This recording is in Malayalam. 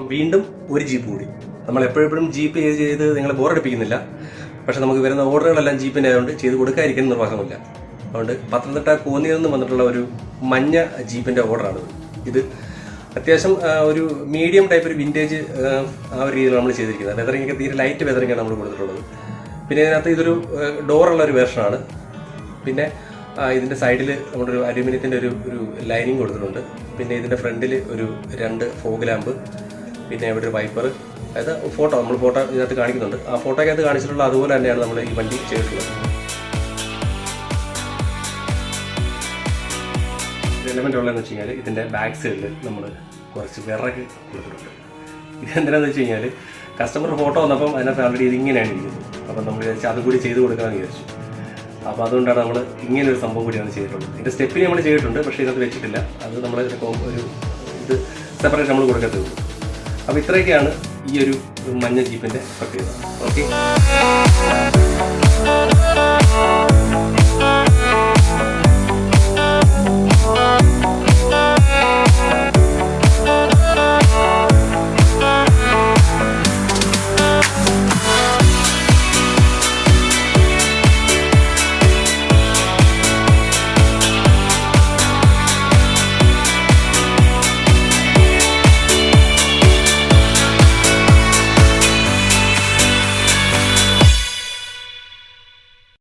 വീണ്ടും ഒരു ജീപ്പ് കൂടി. നമ്മൾ എപ്പോഴും ജീപ്പ് ചെയ്ത് നിങ്ങളെ ബോറടിപ്പിക്കുന്നില്ല. പക്ഷെ നമുക്ക് വരുന്ന ഓർഡറുകളെല്ലാം ജീപ്പിൻ്റെ ആയതുകൊണ്ട് ചെയ്ത് കൊടുക്കാതിരിക്കുന്ന നിർവാഹമില്ല. അതുകൊണ്ട് പത്തനംതിട്ട കോന്നിയിൽ നിന്ന് വന്നിട്ടുള്ള ഒരു മഞ്ഞ ജീപ്പിൻ്റെ ഓർഡറാണിത്. ഇത് അത്യാവശ്യം ഒരു മീഡിയം ടൈപ്പ് ഒരു വിൻറ്റേജ് ആ ഒരു രീതിയിൽ നമ്മൾ ചെയ്തിരിക്കുന്നത്. വെതറിങ്ങൊക്കെ തീരെ ലൈറ്റ് വെതറിങ്ങാണ് നമ്മൾ കൊടുത്തിട്ടുള്ളത്. പിന്നെ ഇതിനകത്ത് ഇതൊരു ഡോറുള്ള ഒരു വേർഷനാണ്. പിന്നെ ഇതിൻ്റെ സൈഡിൽ നമ്മളൊരു അലൂമിനിയത്തിൻ്റെ ഒരു ലൈനിങ് കൊടുത്തിട്ടുണ്ട്. പിന്നെ ഇതിൻ്റെ ഫ്രണ്ടിൽ ഒരു 2 ഫോഗ് ലാമ്പ്, പിന്നെ ഇവിടെ ഒരു വൈപ്പർ. അതായത് നമ്മൾ ഫോട്ടോ ഇതിനകത്ത് കാണിക്കുന്നുണ്ട്. ആ ഫോട്ടോയ്ക്കകത്ത് കാണിച്ചിട്ടുള്ള അതുപോലെ തന്നെയാണ് നമ്മൾ ഈ വണ്ടി ചെയ്തിട്ടുള്ളത്. എലമെൻ്റ് ഉള്ളതെന്ന് വെച്ച് കഴിഞ്ഞാൽ ഇതിൻ്റെ ബാക്ക് സൈഡിൽ നമ്മൾ കുറച്ച് വിറക് കൊടുത്തിട്ടുണ്ട്. ഇതെന്തിനാന്ന് വെച്ച് കഴിഞ്ഞാൽ കസ്റ്റമർ ഫോട്ടോ വന്നപ്പം അതിനകത്ത് ആൾറെഡി ഇതിങ്ങനെയാണ് ഇരിക്കുന്നത്. അപ്പം നമ്മൾ വിചാരിച്ചാൽ അതും കൂടി ചെയ്ത് കൊടുക്കാമെന്ന് വിചാരിച്ചു. അപ്പോൾ അതുകൊണ്ടാണ് നമ്മൾ ഇങ്ങനെ ഒരു സംഭവം കൂടിയാണ് ചെയ്തിട്ടുള്ളത്. ഇതിൻ്റെ സ്റ്റെപ്പിന് നമ്മൾ ചെയ്തിട്ടുണ്ട്, പക്ഷേ ഇതിനകത്ത് വെച്ചിട്ടില്ല. അത് നമ്മൾ ഒരു ഇത് സെപ്പറേറ്റ് നമ്മൾ കൊടുക്കത്തേ ഉള്ളൂ. അപ്പോൾ ഇത്രയൊക്കെയാണ് ഈ ഒരു മഞ്ഞ ജീപ്പിൻ്റെ പ്രത്യേകത. ഓക്കെ.